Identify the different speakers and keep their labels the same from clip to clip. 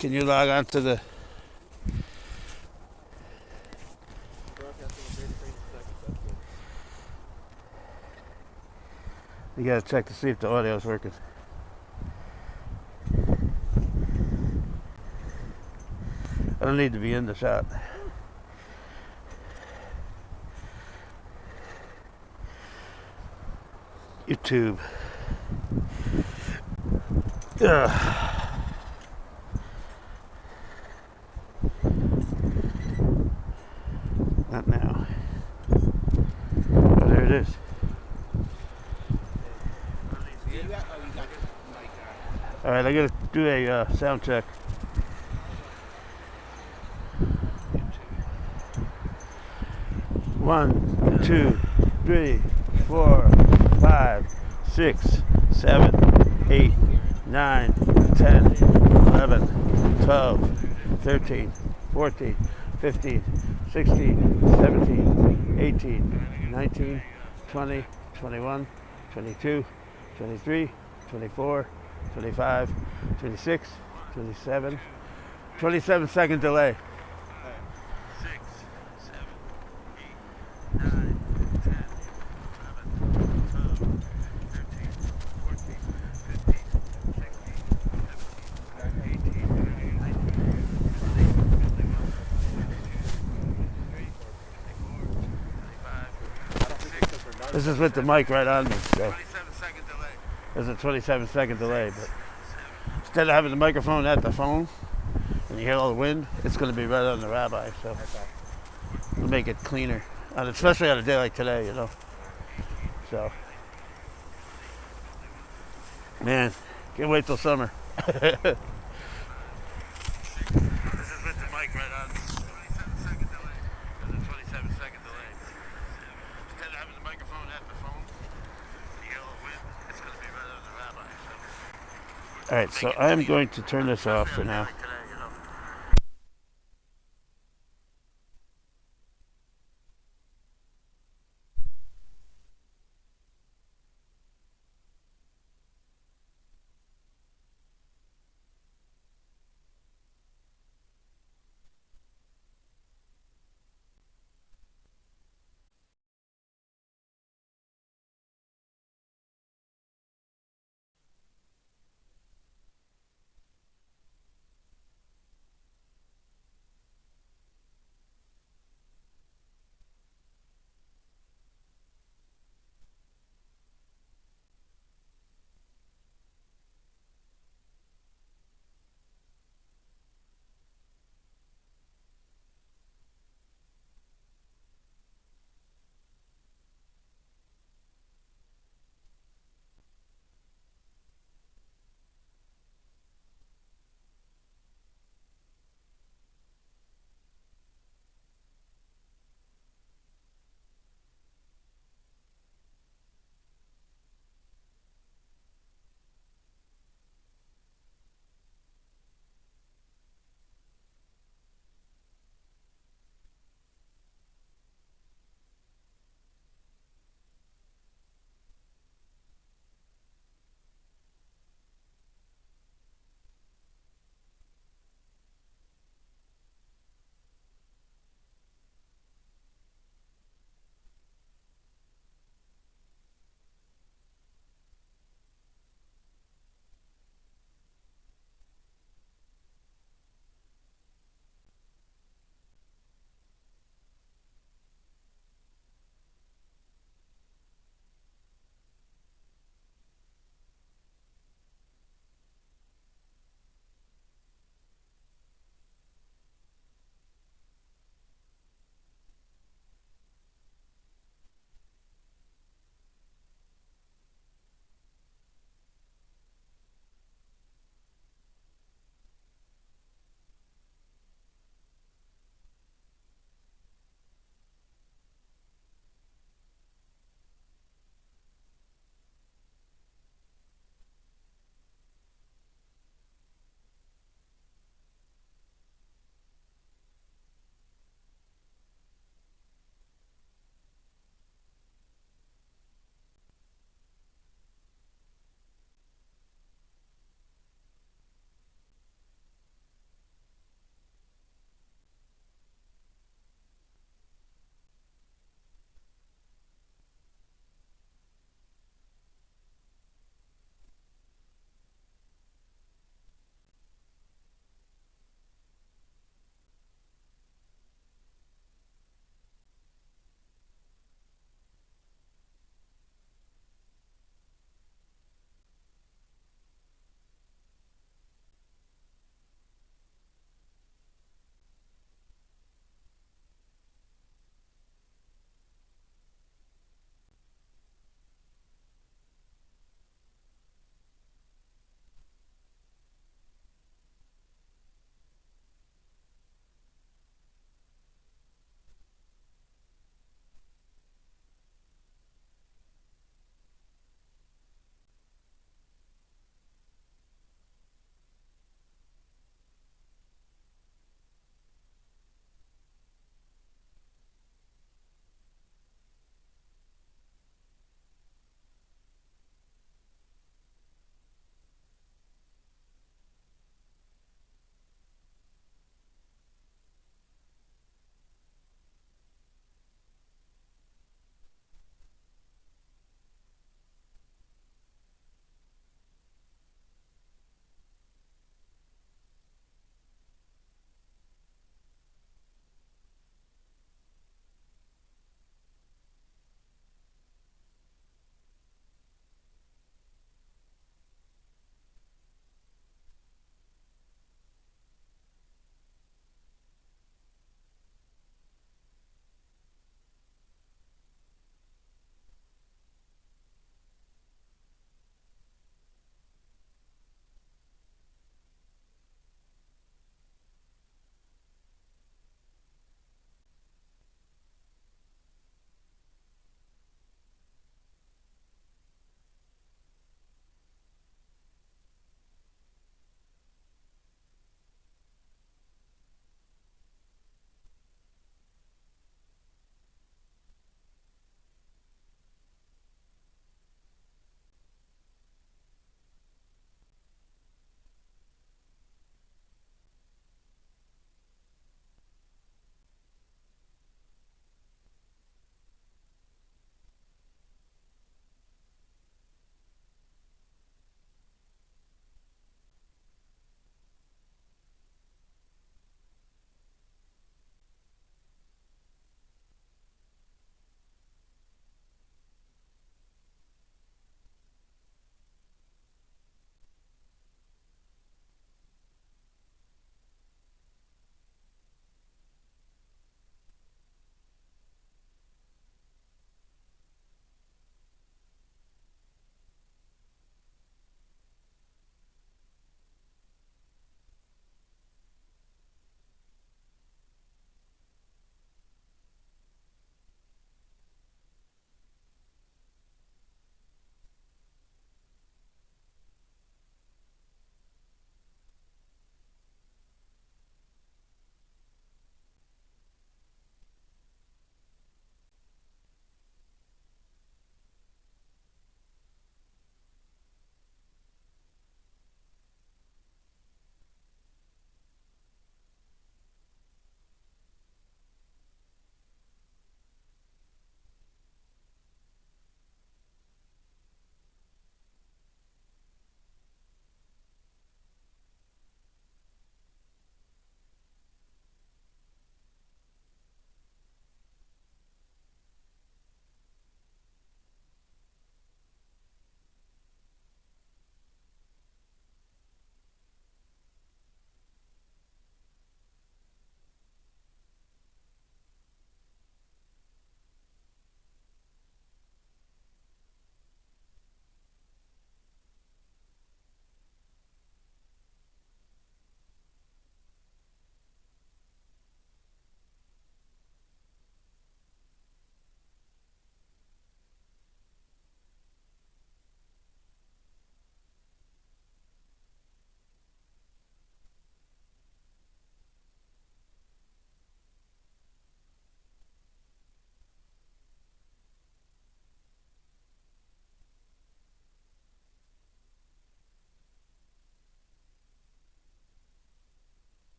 Speaker 1: Can you log on to the... You gotta check to see if the audio is working. I don't need to be in the shot. YouTube. Ugh. Not now. Oh, there it is. Alright, I gotta do a sound check. One, two, three, 4, 5, 6, 7, 8, 9, 10, 11, 12, 13, 14, 15, 16, 17, 18, 19, 20, 21, 22, 23, 24, 25, 26, 27, 27-second delay. 6, 7, 8, 9, 10, 11, 12, 13, 14, 15, 16, 17, 18, 19, 20, 21, 22, 23, 24, 25, 26. This is with the mic right on me, so. 27-second delay. There's a 27-second delay, but instead of having the microphone at the phone and you hear all the wind, it's going to be right on the rabbi, so it'll make it cleaner, and especially on a day like today, you know. So, man, can't wait till summer. This is with the mic right on. 27-second delay. There's a 27-second delay. Instead of having the microphone at the phone, you hear all the wind, it's going to be right on the rabbi. So. All right, so I'm going to turn this off for now.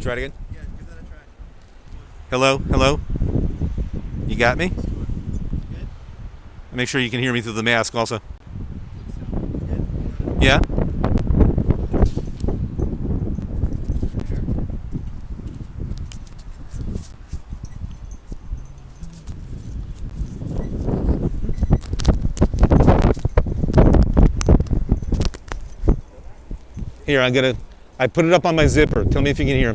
Speaker 2: Try it again. Yeah, give that a try. Hello, hello. You got me? Good. Make sure you can hear me through the mask also. Yeah? Here, I put it up on my zipper. Tell me if you can hear.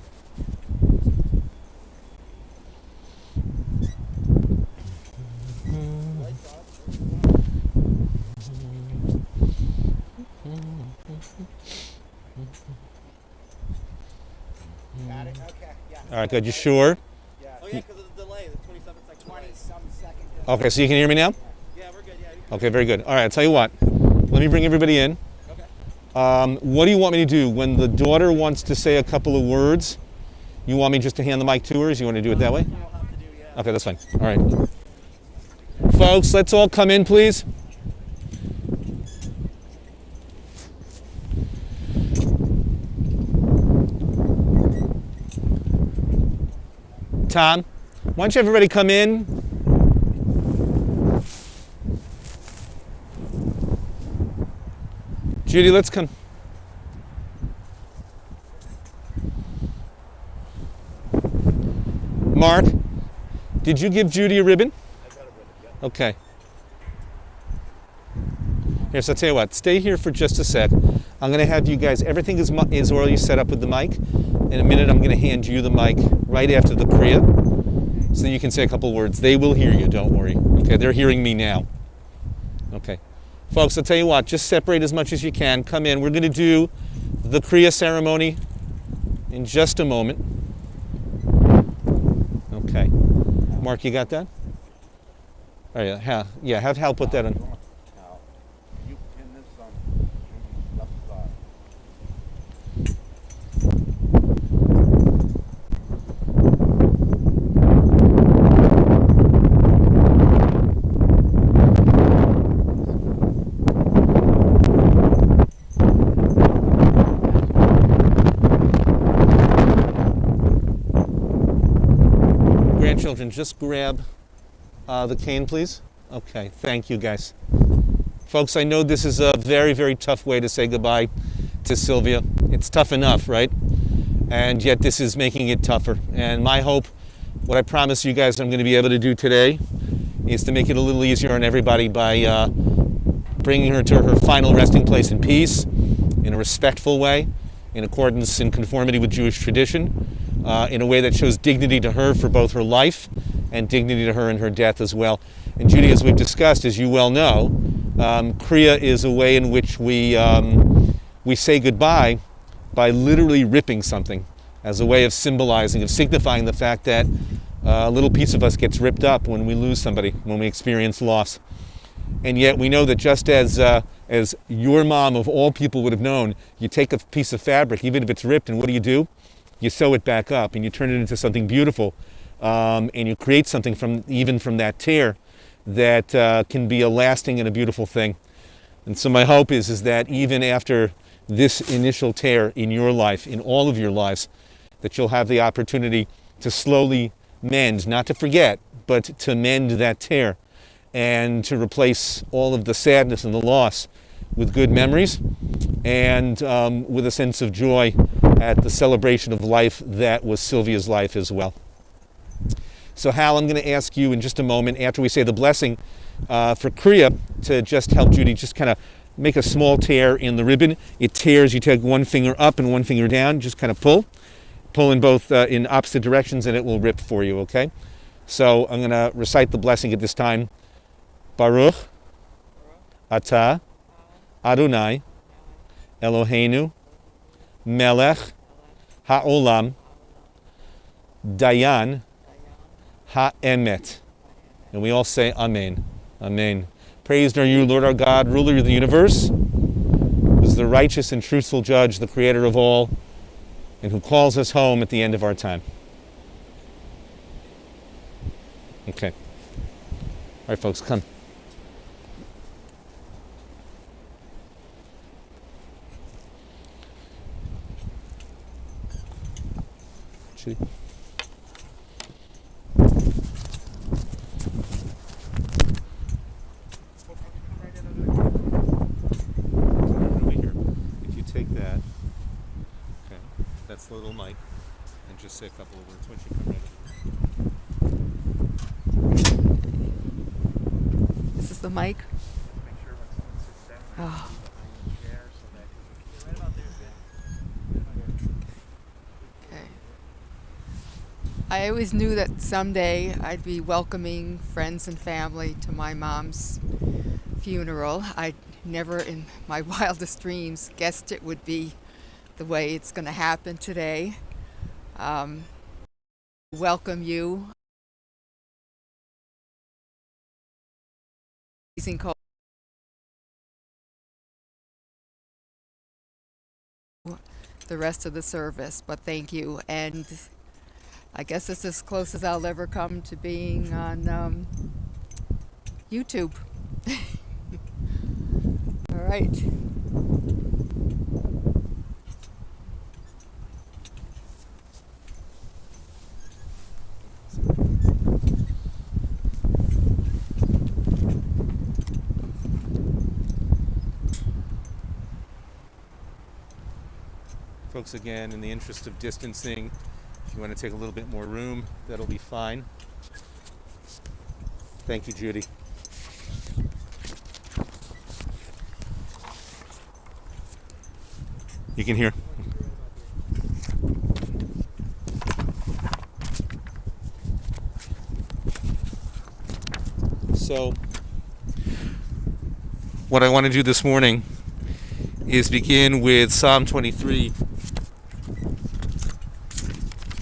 Speaker 3: Got it? Okay, yeah.
Speaker 2: All right, good. You sure?
Speaker 3: Yeah. Oh, yeah, because of the delay. The 27 seconds. 20-some seconds.
Speaker 2: Okay, so you can hear me now?
Speaker 3: Yeah, we're good. Yeah.
Speaker 2: Okay, very good. All right, I'll tell you what. Let me bring everybody in.
Speaker 3: Okay.
Speaker 2: What do you want me to do? When the daughter wants to say a couple of words, you want me just to hand the mic to her? Or you want to do it that way?
Speaker 3: I'll have to do, yeah.
Speaker 2: Okay, that's fine. All right. Folks, let's all come in, please. Tom, why don't you everybody come in? Judy, let's come. Mark, did you give Judy a ribbon?
Speaker 3: I got a ribbon, yeah.
Speaker 2: Okay. Here, so I'll tell you what, stay here for just a sec. I'm going to have you guys, everything is already set up with the mic. In a minute, I'm going to hand you the mic right after the Kriya, so you can say a couple words. They will hear you, don't worry. Okay, they're hearing me now. Okay. Folks, I'll tell you what, just separate as much as you can. Come in. We're going to do the Kriya ceremony in just a moment. Okay. Mark, you got that? All right, have Hal put that on.
Speaker 3: You pin this on Judy's left side.
Speaker 2: Grandchildren, just grab the cane, please. Okay, thank you, guys. Folks, I know this is a very, very tough way to say goodbye to Sylvia. It's tough enough, right? And yet this is making it tougher. And my hope, what I promise you guys I'm going to be able to do today, is to make it a little easier on everybody by bringing her to her final resting place in peace, in a respectful way, in accordance and conformity with Jewish tradition, in a way that shows dignity to her for both her life and dignity to her in her death as well. And Judy, as we've discussed, as you well know, Kriya is a way in which we say goodbye by literally ripping something as a way of symbolizing, of signifying the fact that a little piece of us gets ripped up when we lose somebody, when we experience loss. And yet we know that just as your mom of all people would have known, you take a piece of fabric, even if it's ripped, and what do? You sew it back up and you turn it into something beautiful, and you create something from that tear that can be a lasting and a beautiful thing. And so my hope is that even after this initial tear in your life, in all of your lives, that you'll have the opportunity to slowly mend, not to forget, but to mend that tear and to replace all of the sadness and the loss with good memories and with a sense of joy at the celebration of life that was Sylvia's life as well. So Hal, I'm going to ask you in just a moment, after we say the blessing, for Kriya to just help Judy just kind of make a small tear in the ribbon. It tears, you take one finger up and one finger down, just kind of pull in both in opposite directions, and it will rip for you, okay? So I'm going to recite the blessing at this time. Baruch Atah Adonai Eloheinu Melech Ha'olam Dayan Ha'emet. And we all say Amen. Amen. Praised are you, Lord our God, ruler of the universe, who is the righteous and truthful judge, the creator of all, and who calls us home at the end of our time. Okay. All right, folks, come. Judy. Over here. If you take that, okay, that's the little mic, and just say a couple of words once you come right over.
Speaker 4: This is the mic.
Speaker 3: Make sure when someone sits down,
Speaker 4: Oh.
Speaker 3: behind the chair so that you're right about there, Ben.
Speaker 4: Okay. I always knew that someday I'd be welcoming friends and family to my mom's funeral. I never in my wildest dreams guessed it would be the way it's going to happen today. Welcome you. Amazing call. The rest of the service, but thank you. And I guess it's as close as I'll ever come to being on YouTube. All right.
Speaker 2: Folks, again, in the interest of distancing, if you want to take a little bit more room, that'll be fine. Thank you, Judy. You can hear. So, what I want to do this morning is begin with Psalm 23,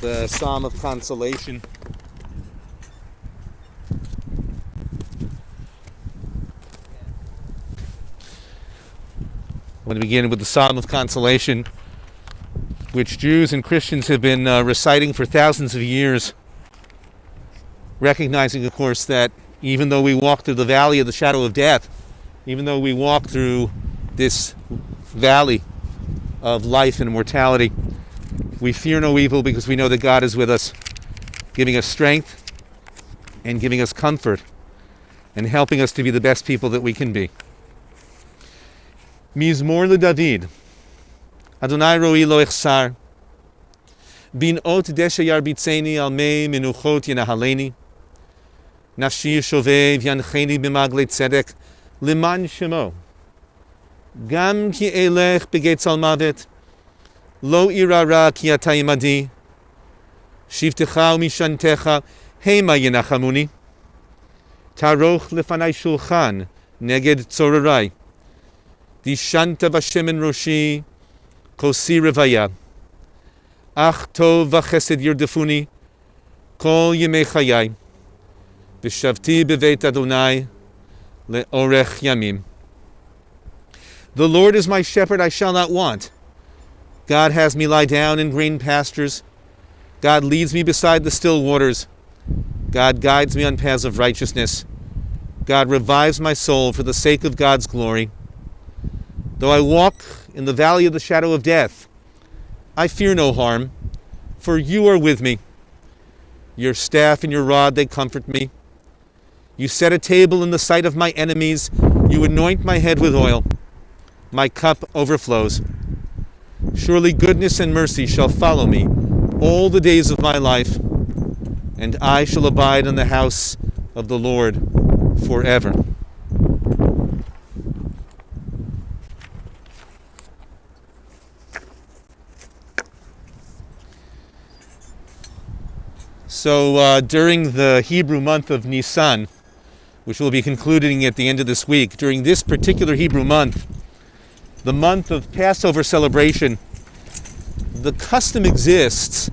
Speaker 2: the Psalm of Consolation. I want to begin with the Psalm of Consolation, which Jews and Christians have been reciting for thousands of years, recognizing, of course, that even though we walk through the valley of the shadow of death, even though we walk through this valley of life and mortality, we fear no evil because we know that God is with us, giving us strength and giving us comfort and helping us to be the best people that we can be. Mizmor LeDavid, Adonai ro'i lo echsar, bin ot deshe yarbitzeni al mei menuchot yenahaleni, nafshi yishovev yancheni b'magle tzedek, leman shemo, gam ki elech begetz al mavet, lo irara ki ata imadi, shivtecha umishantecha hema yenachamuni, taroch lefanai shulchan neged tzorarai, Dishanta v'shemen roshi kosi revaya, ach tov v'chesed yirdefuni kol yemei chayai, v'shavti beveit Adonai le'orech yamim. The Lord is my shepherd, I shall not want. God has me lie down in green pastures. God leads me beside the still waters. God guides me on paths of righteousness. God revives my soul for the sake of God's glory. Though I walk in the valley of the shadow of death, I fear no harm, for you are with me. Your staff and your rod, they comfort me. You set a table in the sight of my enemies. You anoint my head with oil. My cup overflows. Surely goodness and mercy shall follow me all the days of my life, and I shall abide in the house of the Lord forever. So during the Hebrew month of Nisan, which we'll be concluding at the end of this week, during this particular Hebrew month, the month of Passover celebration, the custom exists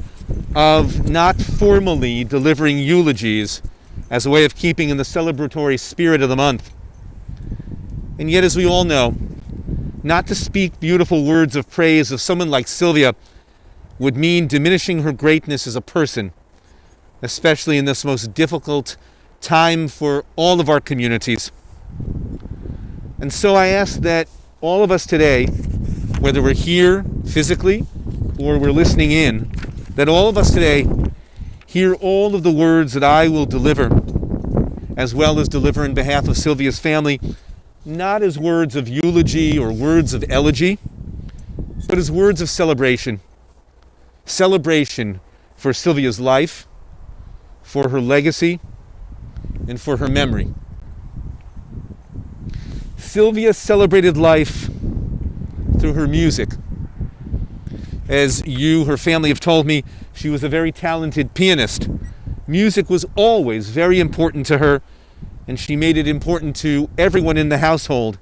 Speaker 2: of not formally delivering eulogies as a way of keeping in the celebratory spirit of the month. And yet, as we all know, not to speak beautiful words of praise of someone like Sylvia would mean diminishing her greatness as a person, especially in this most difficult time for all of our communities. And so I ask that all of us today, whether we're here physically or we're listening in, that all of us today hear all of the words that I will deliver, as well as deliver in behalf of Sylvia's family, not as words of eulogy or words of elegy, but as words of celebration. Celebration for Sylvia's life, for her legacy, and for her memory. Sylvia celebrated life through her music. As you, her family, have told me, she was a very talented pianist. Music was always very important to her, and she made it important to everyone in the household,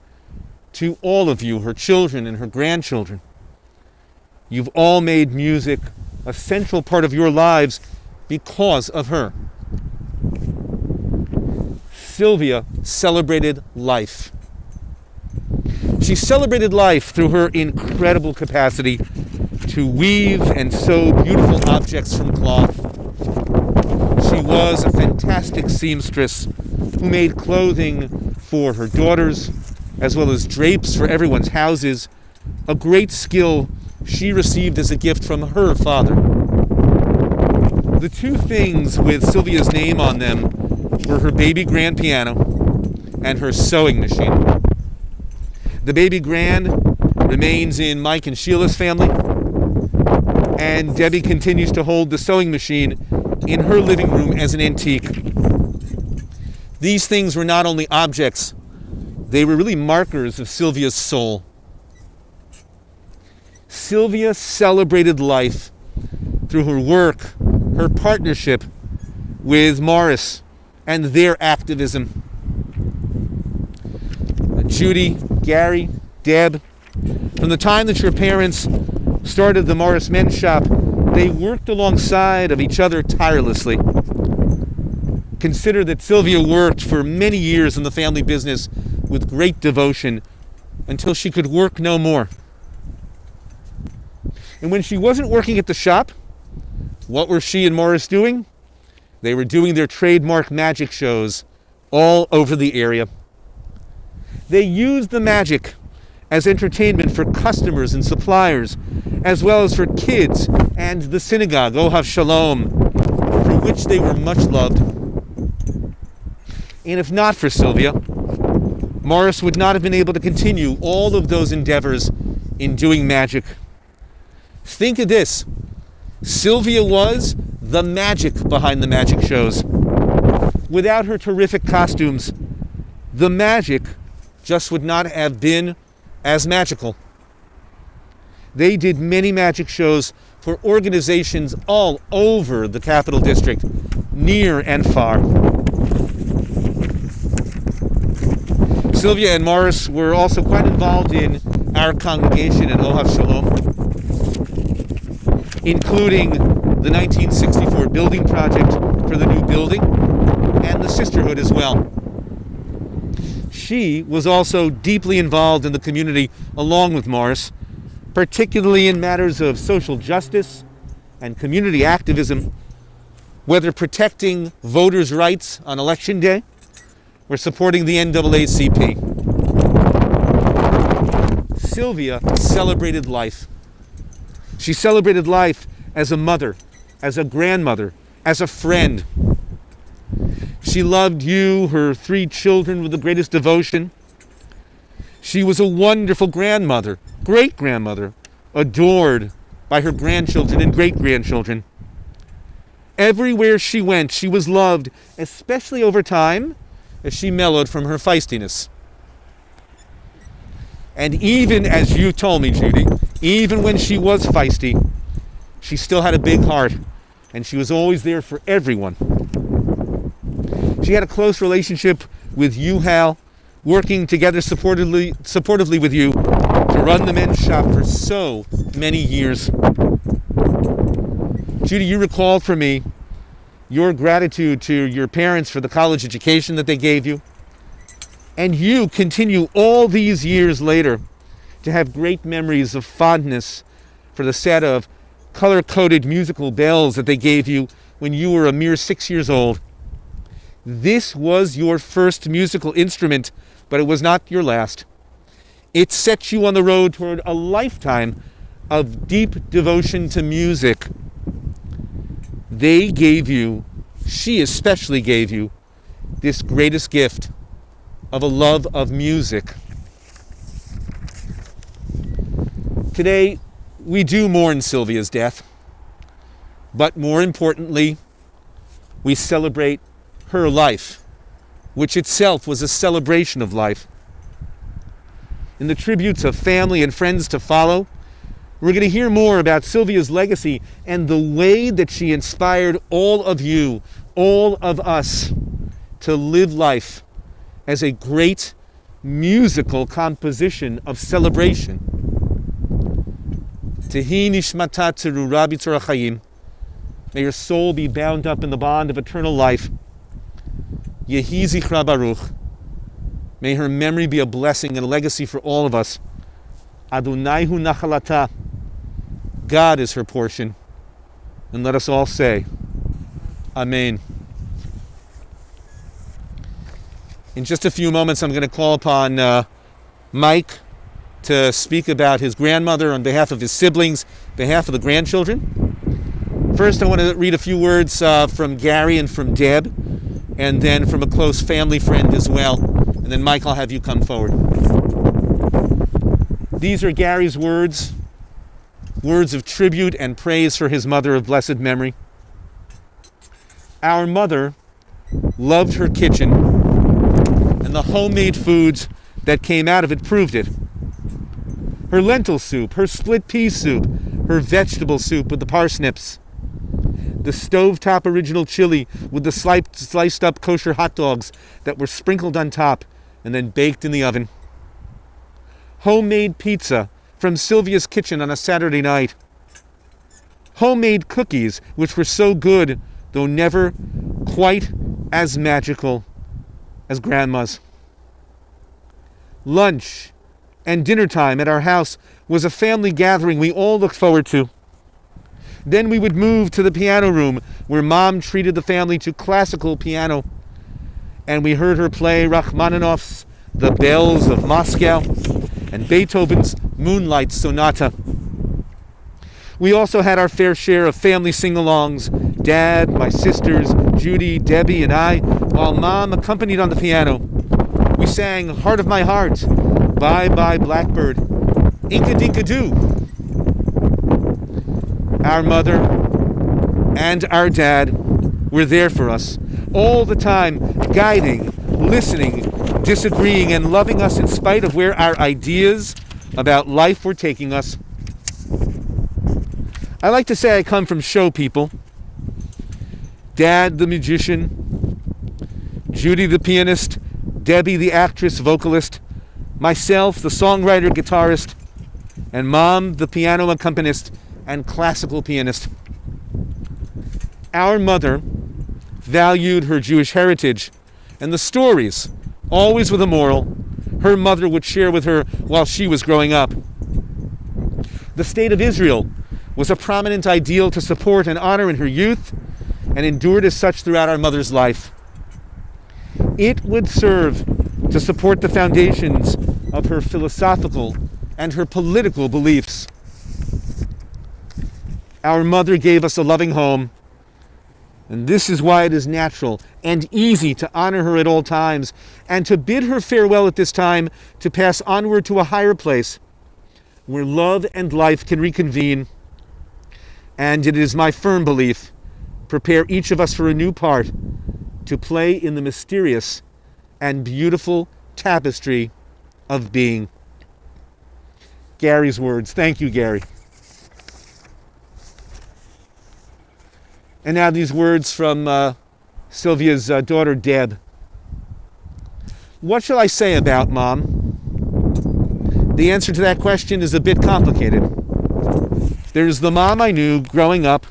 Speaker 2: to all of you, her children and her grandchildren. You've all made music a central part of your lives because of her. Sylvia celebrated life. She celebrated life through her incredible capacity to weave and sew beautiful objects from cloth. She was a fantastic seamstress who made clothing for her daughters, as well as drapes for everyone's houses, a great skill she received as a gift from her father. The two things with Sylvia's name on them were her baby grand piano and her sewing machine. The baby grand remains in Mike and Sheila's family, and Debbie continues to hold the sewing machine in her living room as an antique. These things were not only objects, they were really markers of Sylvia's soul. Sylvia celebrated life through her work, her partnership with Morris, and their activism. Judy, Gary, Deb, from the time that your parents started the Morris Men's Shop, they worked alongside of each other tirelessly. Consider that Sylvia worked for many years in the family business with great devotion until she could work no more. And when she wasn't working at the shop, what were she and Morris doing? They were doing their trademark magic shows all over the area. They used the magic as entertainment for customers and suppliers, as well as for kids and the synagogue, Ohav Shalom, for which they were much loved. And if not for Sylvia, Morris would not have been able to continue all of those endeavors in doing magic. Think of this. Sylvia was the magic behind the magic shows. Without her terrific costumes, the magic just would not have been as magical. They did many magic shows for organizations all over the Capital District, near and far. Sylvia and Morris were also quite involved in our congregation at Ohav Shalom, including the 1964 building project for the new building and the sisterhood as well. She was also deeply involved in the community along with Morris, particularly in matters of social justice and community activism, whether protecting voters' rights on Election Day or supporting the NAACP. Sylvia celebrated life. She celebrated life as a mother, as a grandmother, as a friend. She loved you, her 3 children, with the greatest devotion. She was a wonderful grandmother, great-grandmother, adored by her grandchildren and great-grandchildren. Everywhere she went, she was loved, especially over time, as she mellowed from her feistiness. And even, as you told me, Judy, even when she was feisty, she still had a big heart, and she was always there for everyone. She had a close relationship with you, Hal, working together supportively with you to run the men's shop for so many years. Judy, you recalled for me your gratitude to your parents for the college education that they gave you. And you continue all these years later to have great memories of fondness for the set of color-coded musical bells that they gave you when you were a mere 6 years old. This was your first musical instrument, but it was not your last. It set you on the road toward a lifetime of deep devotion to music. they gave you, she especially gave you, this greatest gift of a love of music. Today, we do mourn Sylvia's death, but more importantly, we celebrate her life, which itself was a celebration of life. In the tributes of family and friends to follow, we're going to hear more about Sylvia's legacy and the way that she inspired all of you, all of us, to live life as a great musical composition of celebration. Tehi nishmata tzerura b'torah chayim. May your soul be bound up in the bond of eternal life. Yehi zichra baruch. May her memory be a blessing and a legacy for all of us. Adonai hu nachalata. God is her portion. And let us all say, Amen. In just a few moments, I'm going to call upon Mike to speak about his grandmother on behalf of his siblings, behalf of the grandchildren. First, I want to read a few words from Gary and from Deb, and then from a close family friend as well. And then, Mike, I'll have you come forward. These are Gary's words of tribute and praise for his mother of blessed memory. Our mother loved her kitchen, and the homemade foods that came out of it proved it. Her lentil soup, her split pea soup, her vegetable soup with the parsnips, the stovetop original chili with the sliced up kosher hot dogs that were sprinkled on top and then baked in the oven. Homemade pizza from Sylvia's kitchen on a Saturday night. Homemade cookies, which were so good, though never quite as magical as Grandma's. Lunch and dinner time at our house was a family gathering we all looked forward to. Then we would move to the piano room, where Mom treated the family to classical piano, and we heard her play Rachmaninoff's The Bells of Moscow and Beethoven's Moonlight Sonata. We also had our fair share of family sing-alongs, Dad, my sisters, Judy, Debbie, and I, while Mom accompanied on the piano. We sang Heart of My Heart, Bye Bye Blackbird, Inka Dinka Doo. Our mother and our dad were there for us all the time, guiding, listening, disagreeing, and loving us in spite of where our ideas about life were taking us. I like to say I come from show people. Dad, the musician, Judy, the pianist, Debbie, the actress, vocalist, myself, the songwriter, guitarist, and Mom, the piano accompanist and classical pianist. Our mother valued her Jewish heritage and the stories, always with a moral, her mother would share with her while she was growing up. The state of Israel was a prominent ideal to support and honor in her youth, and endured as such throughout our mother's life. It would serve to support the foundations of her philosophical and her political beliefs. Our mother gave us a loving home, and this is why it is natural and easy to honor her at all times, and to bid her farewell at this time, to pass onward to a higher place, where love and life can reconvene. And it is my firm belief, prepare each of us for a new part, to play in the mysterious and beautiful tapestry of being. Gary's words. Thank you, Gary. And now these words from Sylvia's daughter, Deb. What shall I say about Mom? The answer to that question is a bit complicated. There's the Mom I knew growing up.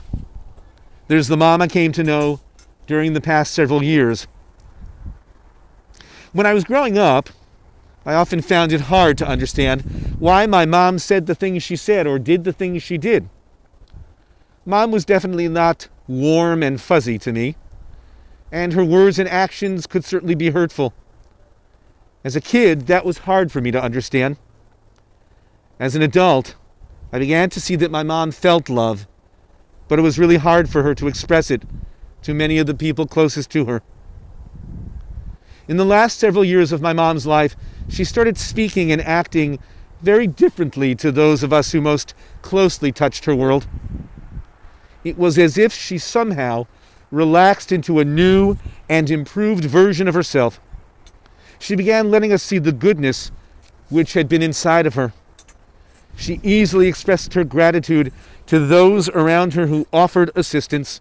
Speaker 2: There's the Mom I came to know during the past several years. When I was growing up, I often found it hard to understand why my mom said the things she said or did the things she did. Mom was definitely not warm and fuzzy to me, and her words and actions could certainly be hurtful. As a kid, that was hard for me to understand. As an adult, I began to see that my mom felt love, but it was really hard for her to express it to many of the people closest to her. In the last several years of my mom's life, she started speaking and acting very differently to those of us who most closely touched her world. It was as if she somehow relaxed into a new and improved version of herself. She began letting us see the goodness which had been inside of her. She easily expressed her gratitude to those around her who offered assistance.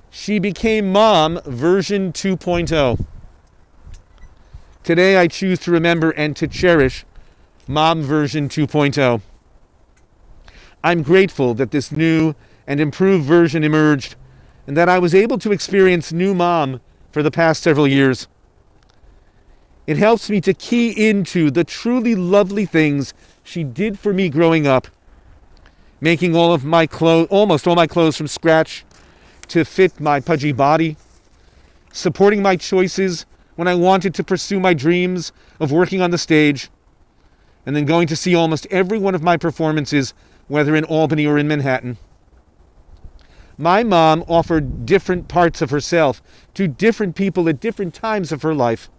Speaker 2: She became Mom version 2.0. Today I choose to remember and to cherish Mom version 2.0. I'm grateful that this new and improved version emerged and that I was able to experience new Mom for the past several years. It helps me to key into the truly lovely things she did for me growing up, making almost all my clothes from scratch to fit my pudgy body, supporting my choices when I wanted to pursue my dreams of working on the stage, and then going to see almost every one of my performances, whether in Albany or in Manhattan. My mom offered different parts of herself to different people at different times of her life.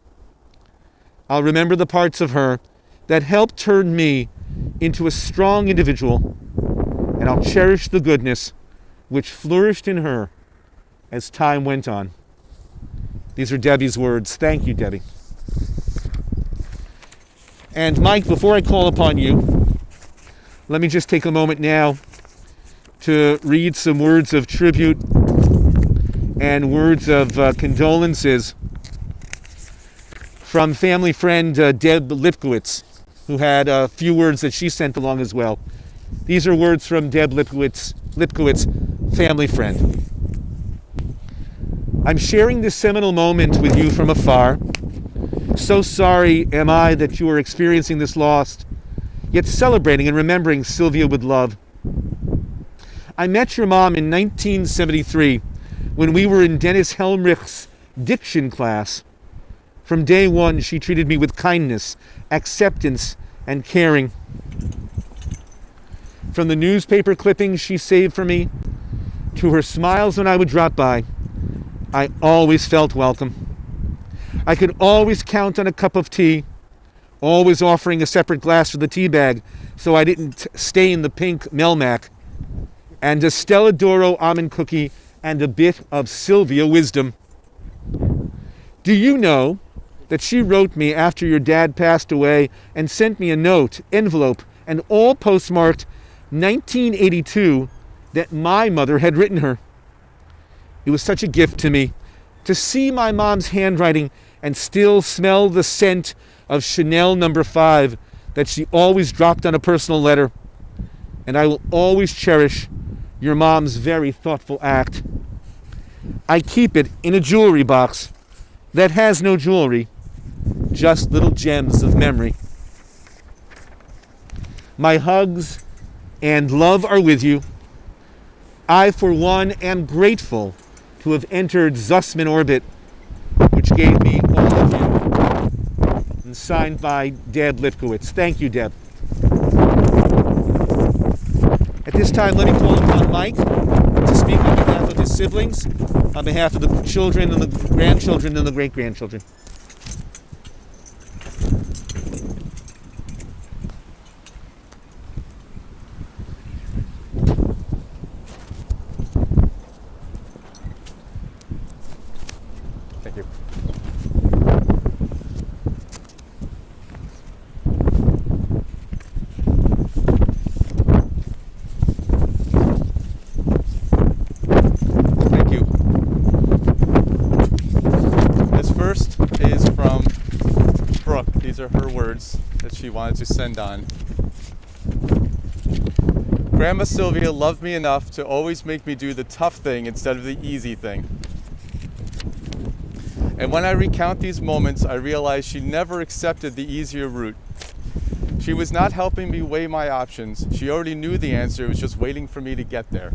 Speaker 2: I'll remember the parts of her that helped turn me into a strong individual, and I'll cherish the goodness which flourished in her as time went on. These are Debbie's words. Thank you, Debbie. And Mike, before I call upon you, let me just take a moment now to read some words of tribute and words of condolences from family friend Deb Lipkowitz, who had a few words that she sent along as well. These are words from Deb Lipkowitz, family friend. I'm sharing this seminal moment with you from afar. So sorry am I that you are experiencing this loss, yet celebrating and remembering Sylvia with love. I met your mom in 1973 when we were in Dennis Helmrich's diction class. From day one, she treated me with kindness, acceptance, and caring. From the newspaper clippings she saved for me, to her smiles when I would drop by, I always felt welcome. I could always count on a cup of tea, always offering a separate glass for the tea bag so I didn't stain the pink Melmac, and a Stella D'Oro almond cookie and a bit of Sylvia wisdom. Do you know that she wrote me after your dad passed away and sent me a note, envelope, and all postmarked 1982 that my mother had written her? It was such a gift to me to see my mom's handwriting and still smell the scent of Chanel No. 5 that she always dropped on a personal letter. And I will always cherish your mom's very thoughtful act. I keep it in a jewelry box that has no jewelry, just little gems of memory. My hugs and love are with you. I, for one, am grateful to have entered Zusman orbit, which gave me all of you. And signed by Deb Lipkowitz. Thank you, Deb. At this time, let me call upon Mike to speak on behalf of his siblings, on behalf of the children and the grandchildren and the great-grandchildren.
Speaker 5: Thank you. Thank you. This first is from Brooke. These are her words that she wanted to send on. Grandma Sylvia loved me enough to always make me do the tough thing instead of the easy thing. And when I recount these moments, I realize she never accepted the easier route. She was not helping me weigh my options. She already knew the answer, it was just waiting for me to get there.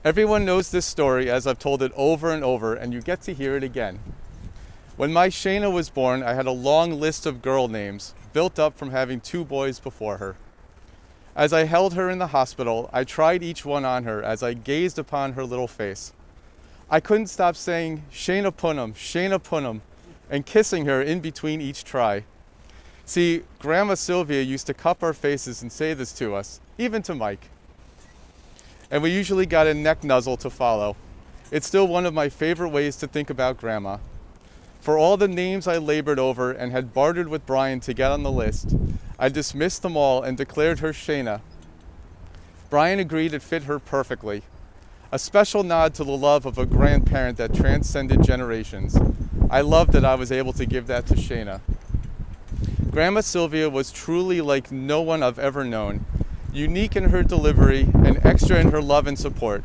Speaker 5: Everyone knows this story as I've told it over and over, and you get to hear it again. When my Shayna was born, I had a long list of girl names, built up from having 2 boys before her. As I held her in the hospital, I tried each one on her as I gazed upon her little face. I couldn't stop saying, Shana Punham, and kissing her in between each try. See, Grandma Sylvia used to cup our faces and say this to us, even to Mike. And we usually got a neck nuzzle to follow. It's still one of my favorite ways to think about Grandma. For all the names I labored over and had bartered with Brian to get on the list, I dismissed them all and declared her Shana. Brian agreed it fit her perfectly. A special nod to the love of a grandparent that transcended generations. I loved that I was able to give that to Shana. Grandma Sylvia was truly like no one I've ever known, unique in her delivery and extra in her love and support.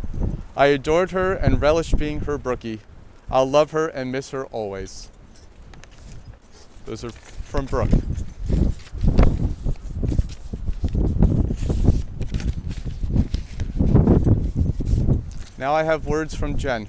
Speaker 5: I adored her and relished being her Brookie. I'll love her and miss her always. Those are from Brooke. Now I have words from Jen.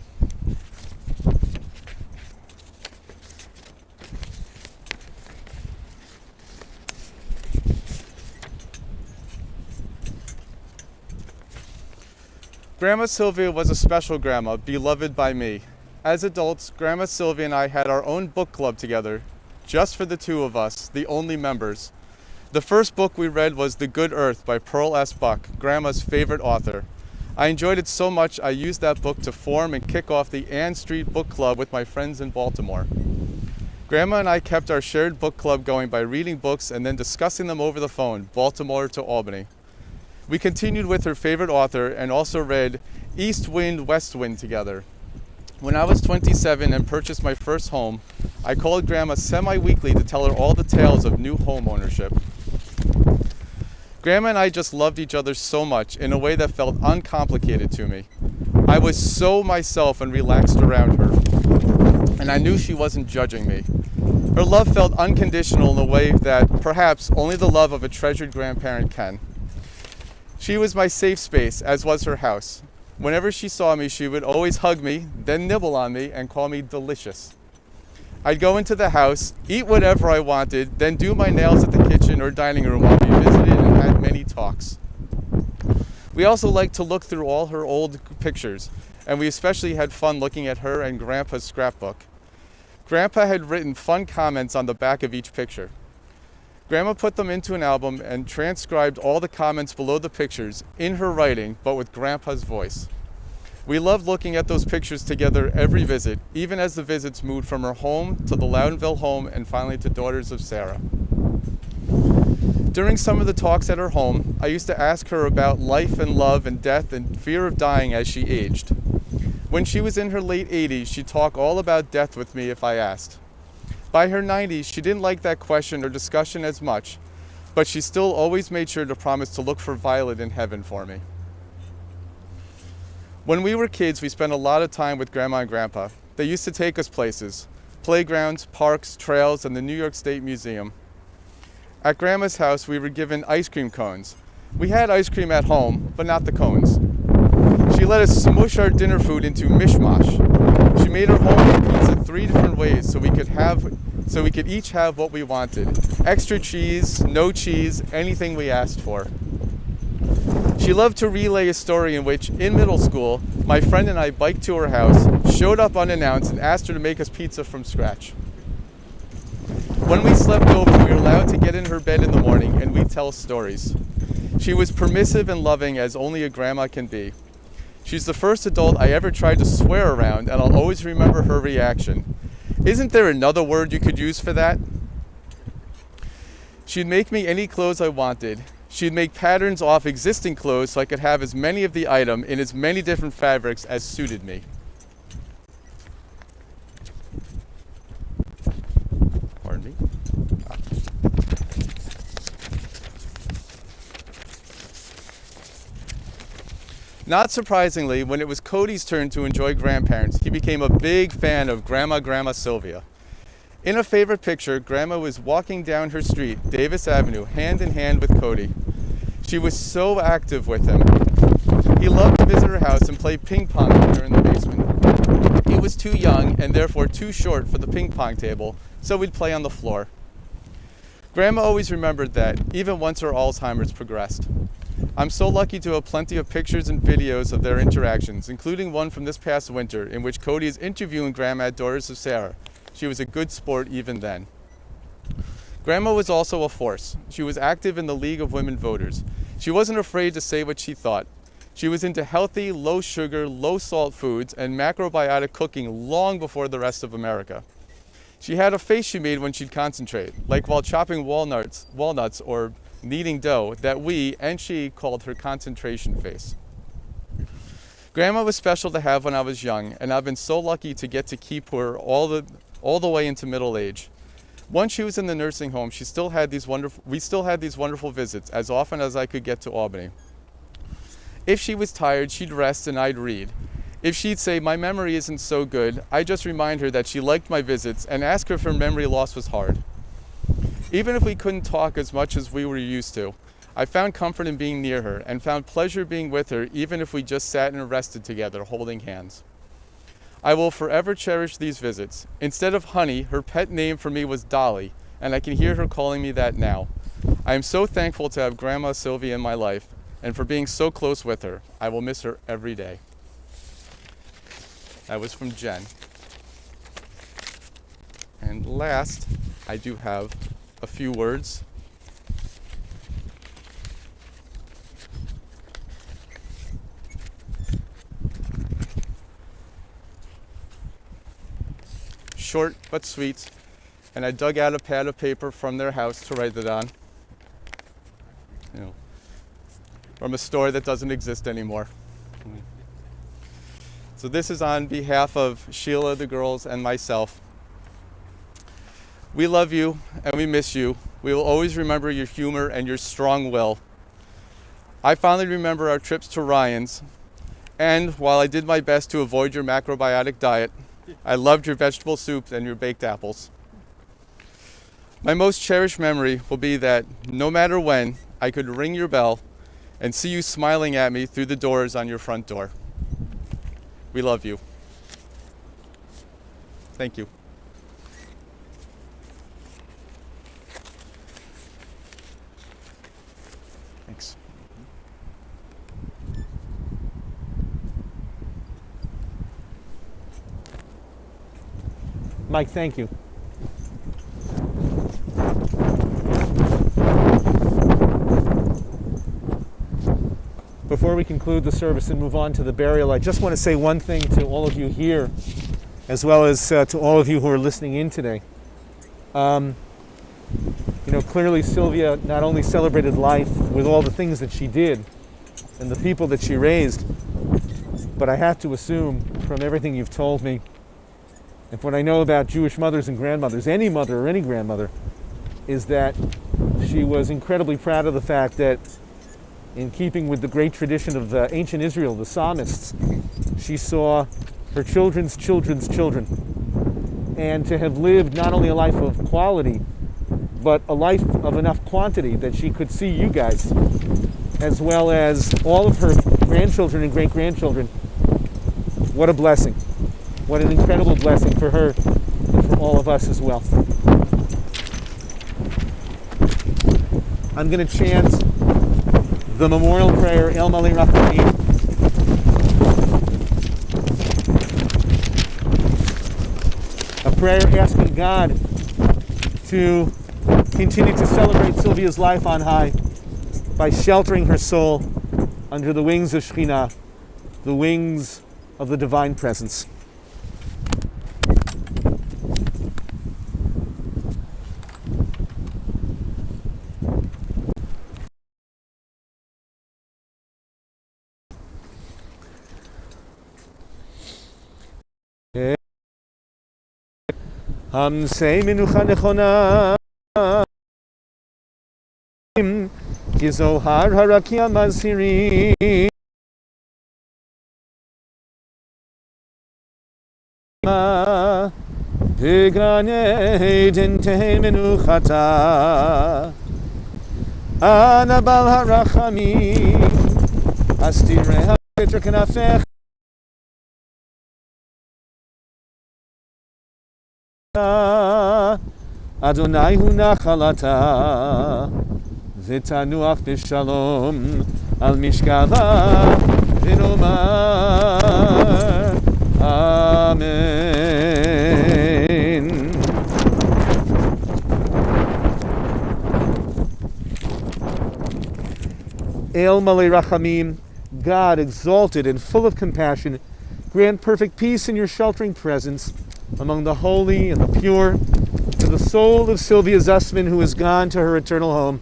Speaker 5: Grandma Sylvia was a special grandma, beloved by me. As adults, Grandma Sylvia and I had our own book club together, just for the two of us, the only members. The first book we read was The Good Earth by Pearl S. Buck, Grandma's favorite author. I enjoyed it so much I used that book to form and kick off the Ann Street Book Club with my friends in Baltimore. Grandma and I kept our shared book club going by reading books and then discussing them over the phone, Baltimore to Albany. We continued with her favorite author and also read East Wind, West Wind together. When I was 27 and purchased my first home, I called Grandma semi-weekly to tell her all the tales of new home ownership. Grandma and I just loved each other so much in a way that felt uncomplicated to me. I was so myself and relaxed around her, and I knew she wasn't judging me. Her love felt unconditional in a way that perhaps only the love of a treasured grandparent can. She was my safe space, as was her house. Whenever she saw me, she would always hug me, then nibble on me, and call me delicious. I'd go into the house, eat whatever I wanted, then do my nails at the kitchen or dining room while we visited and had many talks. We also liked to look through all her old pictures, and we especially had fun looking at her and Grandpa's scrapbook. Grandpa had written fun comments on the back of each picture. Grandma put them into an album and transcribed all the comments below the pictures in her writing, but with Grandpa's voice. We loved looking at those pictures together every visit, even as the visits moved from her home to the Loudonville home and finally to Daughters of Sarah. During some of the talks at her home, I used to ask her about life and love and death and fear of dying as she aged. When she was in her late 80s, she'd talk all about death with me if I asked. By her 90s, she didn't like that question or discussion as much, but she still always made sure to promise to look for Violet in heaven for me. When we were kids, we spent a lot of time with Grandma and Grandpa. They used to take us places, playgrounds, parks, trails, and the New York State Museum. At Grandma's house, we were given ice cream cones. We had ice cream at home, but not the cones. She let us smush our dinner food into mishmash. She made her homemade pizza 3 different ways so we could each have what we wanted. Extra cheese, no cheese, anything we asked for. She loved to relay a story in which, in middle school, my friend and I biked to her house, showed up unannounced, and asked her to make us pizza from scratch. When we slept over, we were allowed to get in her bed in the morning and we'd tell stories. She was permissive and loving as only a grandma can be. She's the first adult I ever tried to swear around, and I'll always remember her reaction. Isn't there another word you could use for that? She'd make me any clothes I wanted. She'd make patterns off existing clothes so I could have as many of the item in as many different fabrics as suited me. Pardon me. Not surprisingly, when it was Cody's turn to enjoy grandparents, he became a big fan of Grandma Sylvia. In a favorite picture, Grandma was walking down her street, Davis Avenue, hand in hand with Cody. She was so active with him. He loved to visit her house and play ping pong with her in the basement. He was too young and therefore too short for the ping pong table, so we'd play on the floor. Grandma always remembered that, even once her Alzheimer's progressed. I'm so lucky to have plenty of pictures and videos of their interactions, including one from this past winter in which Cody is interviewing Grandma at Daughters of Sarah. She was a good sport even then. Grandma was also a force. She was active in the League of Women Voters. She wasn't afraid to say what she thought. She was into healthy, low sugar, low salt foods and macrobiotic cooking long before the rest of America. She had a face she made when she'd concentrate, like while chopping walnuts or kneading dough, that we and she called her concentration face. Grandma was special to have when I was young, and I've been so lucky to get to keep her all the way into middle age. Once she was in the nursing home, we still had these wonderful visits as often as I could get to Albany. If she was tired, she'd rest and I'd read. If she'd say, my memory isn't so good, I'd just remind her that she liked my visits and ask her if her memory loss was hard. Even if we couldn't talk as much as we were used to, I found comfort in being near her and found pleasure being with her, even if we just sat and rested together, holding hands. I will forever cherish these visits. Instead of Honey, her pet name for me was Dolly, and I can hear her calling me that now. I am so thankful to have Grandma Sylvia in my life, and for being so close with her. I will miss her every day. That was from Jen. And last, I do have a few words. Short but sweet, and I dug out a pad of paper from their house to write it on. You know, from a store that doesn't exist anymore. So this is on behalf of Sheila, the girls, and myself. We love you and we miss you. We will always remember your humor and your strong will. I fondly remember our trips to Ryan's, and while I did my best to avoid your macrobiotic diet, I loved your vegetable soups and your baked apples. My most cherished memory will be that no matter when, I could ring your bell and see you smiling at me through the doors on your front door. We love you. Thank you. Thanks.
Speaker 2: Mike, thank you. Before we conclude the service and move on to the burial, I just want to say one thing to all of you here, as well as to all of you who are listening in today. Clearly Sylvia not only celebrated life with all the things that she did and the people that she raised, but I have to assume from everything you've told me, and what I know about Jewish mothers and grandmothers, any mother or any grandmother, is that she was incredibly proud of the fact that, in keeping with the great tradition of ancient Israel, the psalmists, she saw her children's children's children. And to have lived not only a life of quality, but a life of enough quantity that she could see you guys, as well as all of her grandchildren and great-grandchildren. What a blessing. What an incredible blessing for her and for all of us as well. I'm going to chant the memorial prayer, El Malei Rachamim. A prayer asking God to continue to celebrate Sylvia's life on high by sheltering her soul under the wings of Shekhinah, the wings of the divine presence. Hamsei menucha nechona Kizohar harakia mazhiri Pegane dente menuchata Anabal harachamim Astire ha-petra kanafech Adonai hu nachalata v'tanuach b'shalom על משכבה ונאמר אמן. El Malei Rachamim, God exalted and full of compassion, grant perfect peace in your sheltering presence among the holy and the pure, to the soul of Sylvia Zusman, who has gone to her eternal home.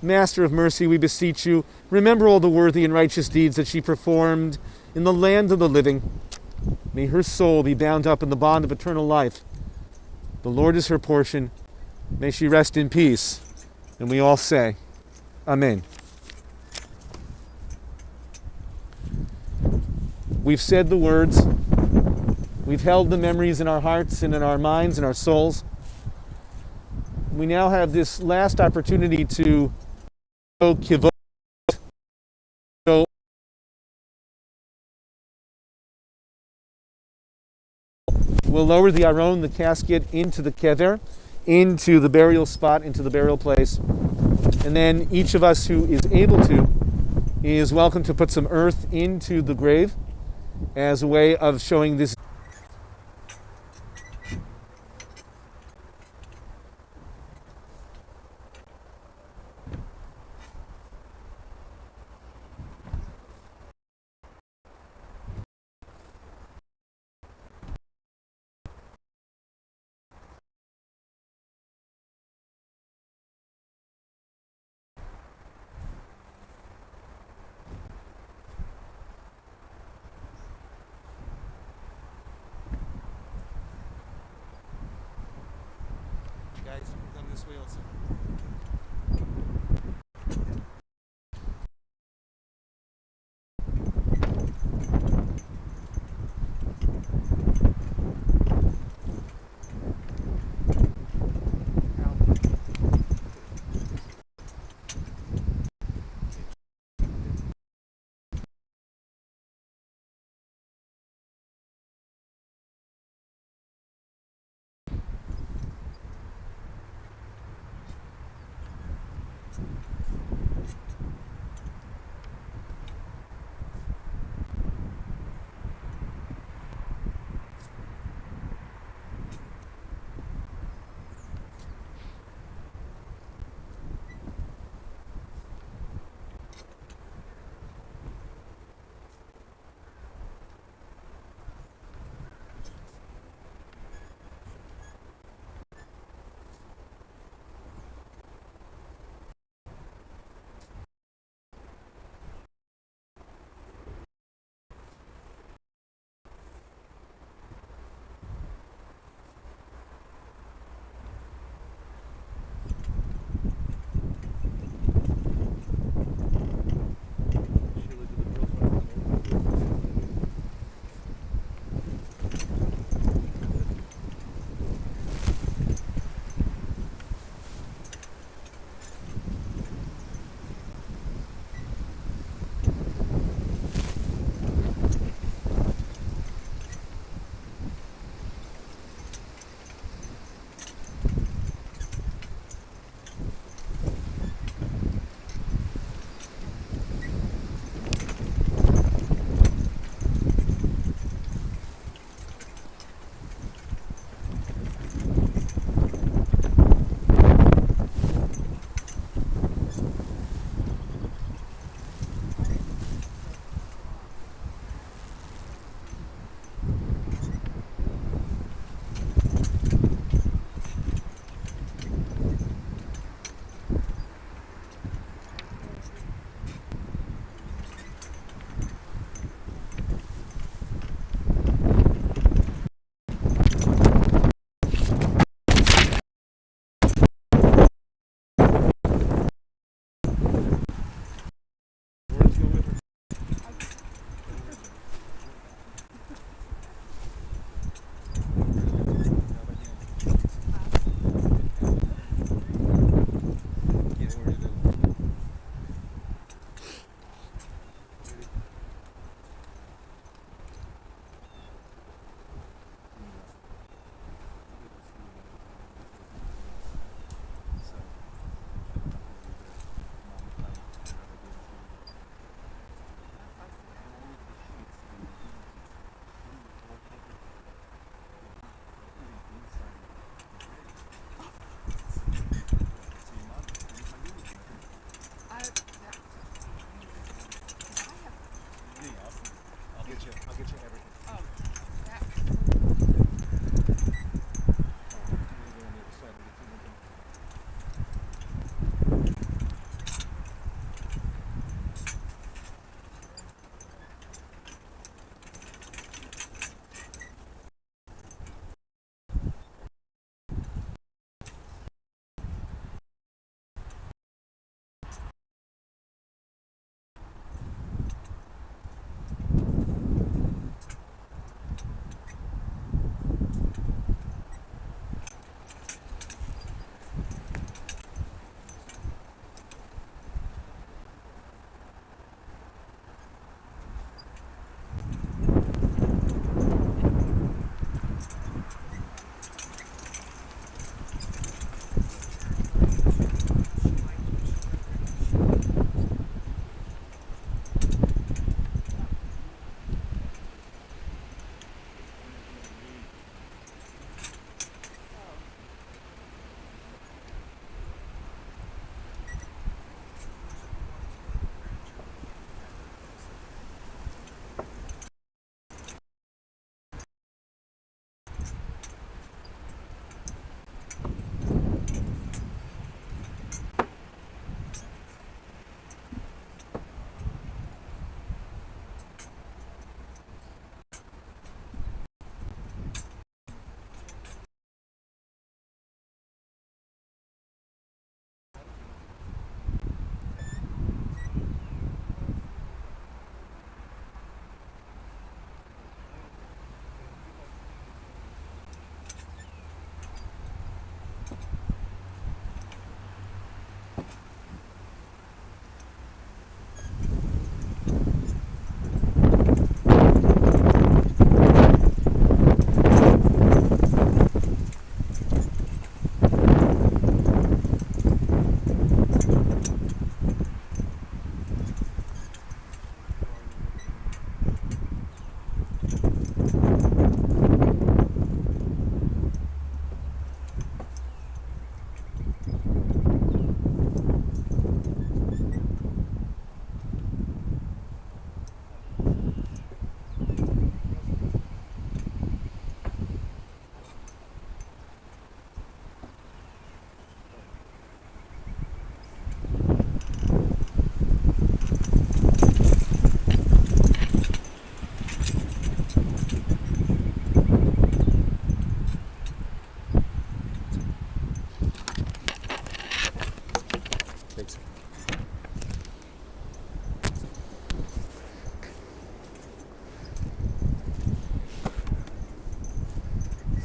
Speaker 2: Master of mercy, we beseech you, remember all the worthy and righteous deeds that she performed in the land of the living. May her soul be bound up in the bond of eternal life. The Lord is her portion. May she rest in peace. And we all say, Amen. We've said the words. We've held the memories in our hearts and in our minds and our souls. We now have this last opportunity to kivot. We'll lower the aron, the casket, into the kever, into the burial spot, into the burial place. And then each of us who is able to is welcome to put some earth into the grave as a way of showing this. Guys, you can come this way also.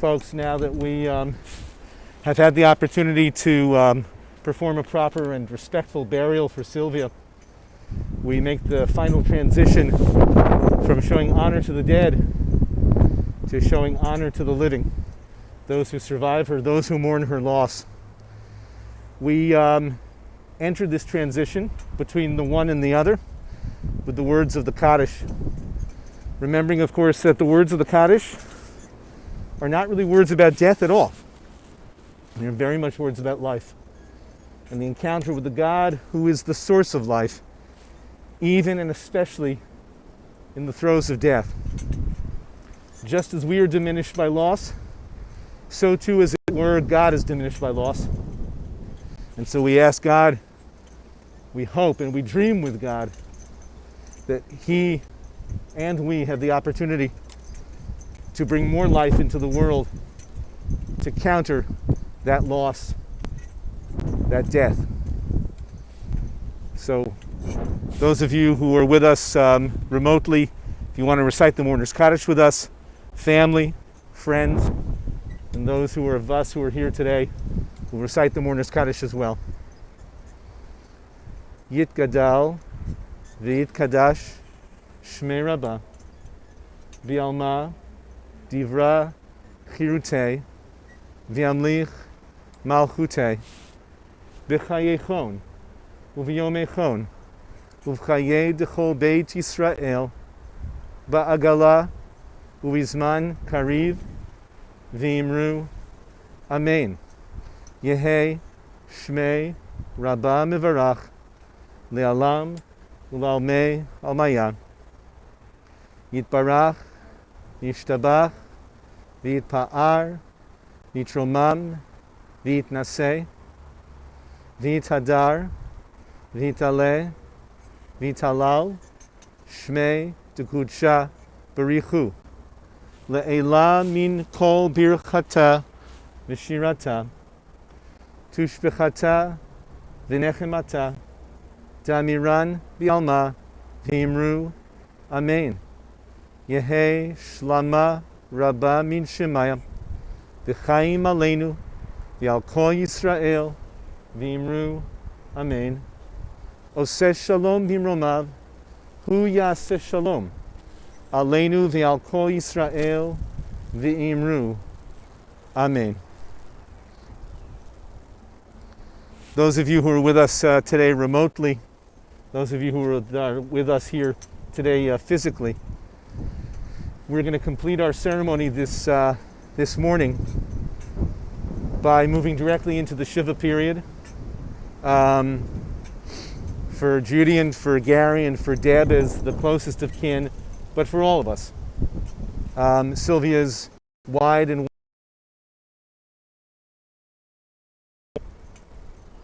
Speaker 2: folks, now that we have had the opportunity to perform a proper and respectful burial for Sylvia, we make the final transition from showing honor to the dead to showing honor to the living, those who survive her, those who mourn her loss. We entered this transition between the one and the other with the words of the Kaddish. Remembering, of course, that the words of the Kaddish are not really words about death at all. They're very much words about life and the encounter with the God who is the source of life, even and especially in the throes of death. Just as we are diminished by loss, so too, as it were, God is diminished by loss. And so we ask God, we hope and we dream with God that He and we have the opportunity to bring more life into the world to counter that loss, that death. So those of you who are with us remotely, if you want to recite the Mourner's Kaddish with us, family, friends, and those who are of us who are here today will recite the Mourner's Kaddish as well. Yit Gadal, V'yit Kadash, Shmei Rabbah, V'alma, Divra, Chirutei, V'amlich, Malchutei, B'chayechon, U'v'yomechon, U'v'chayei D'chol Beit Yisrael, Ba'agala, U'v'zman Kariv, V'imru, Amen. Yehei, Shmei, Rabbah Mivarach, Le'alam, U'la'almei Almaya. Yitbarach, Yishtabach, V'yitpa'ar, V'yitromam, V'yitnaseh, V'yithadar, V'yitaleh, V'yitalal, Shmei D'kudsha Barichu, Le'ela min kol birchata v'shirata, Tushbechata v'nechemata, Damiran B'alma V'imru, Amen. Yehei Shlama Rabbah min Shemaya, V'chaim Aleinu, V'al Kol Yisrael, V'imru, Amen. Oseh Shalom B'imromav, Hu Yaseh Shalom, Aleinu V'al Kol Yisrael, V'imru, Amen. Those of you who are with us today remotely, those of you who are with us here today physically, we're going to complete our ceremony this morning by moving directly into the Shiva period. For Judy and for Gary and for Deb as the closest of kin, but for all of us. Sylvia's wide and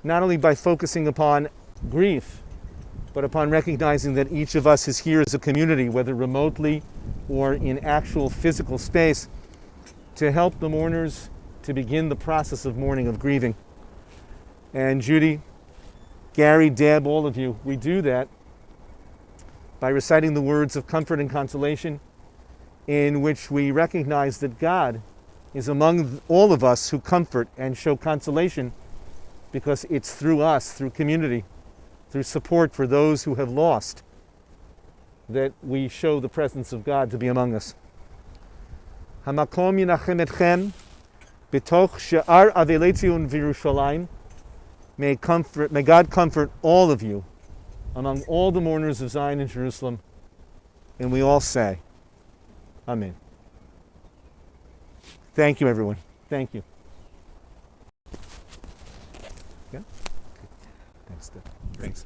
Speaker 2: not only by focusing upon grief, but upon recognizing that each of us is here as a community, whether remotely or in actual physical space, to help the mourners to begin the process of mourning, of grieving. And Judy, Gary, Deb, all of you, we do that by reciting the words of comfort and consolation in which we recognize that God is among all of us who comfort and show consolation, because it's through us, through community, through support for those who have lost, that we show the presence of God to be among us. Hamakom yinachem etchem b'toch she'ar avelei Tzion v'Yerushalayim. May God comfort all of you among all the mourners of Zion and Jerusalem. And we all say, Amen. Thank you, everyone. Thank you. Yeah? Okay. Thanks, Steph. Thanks.